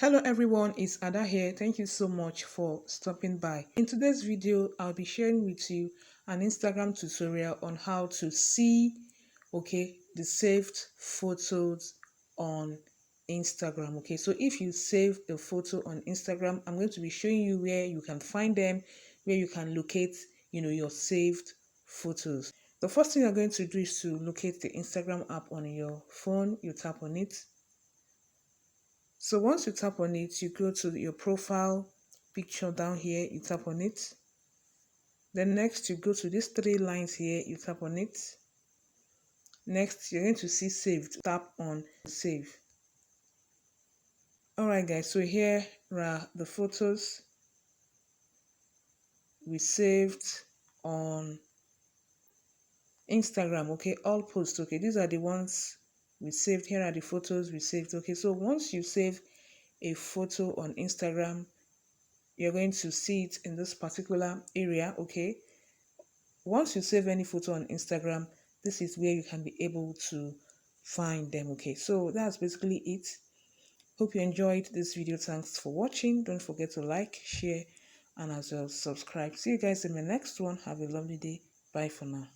Hello everyone, it's Ada here. Thank you so much for stopping by. In today's video, I'll be sharing with you an Instagram tutorial on how to see, the saved photos on Instagram. So if you save a photo on Instagram, I'm going to be showing you where you can find them, where you can locate, your saved photos. The first thing you're going to do is to locate the Instagram app on your phone. You tap on it. So once you tap on it, you go to your profile picture down here, you tap on it. Then next you go to these three lines here, you tap on it. Next, you're going to see saved. Tap on save. Alright guys, so here are the photos we saved on Instagram. All posts. These are the ones we saved. Here are the photos we saved. So once you save a photo on Instagram, you're going to see it in this particular area. Once you save any photo on Instagram, this is where you can be able to find them. So that's basically it. Hope you enjoyed this video. Thanks for watching. Don't forget to like, share, and as well subscribe. See you guys in the next one. Have a lovely day. Bye for now.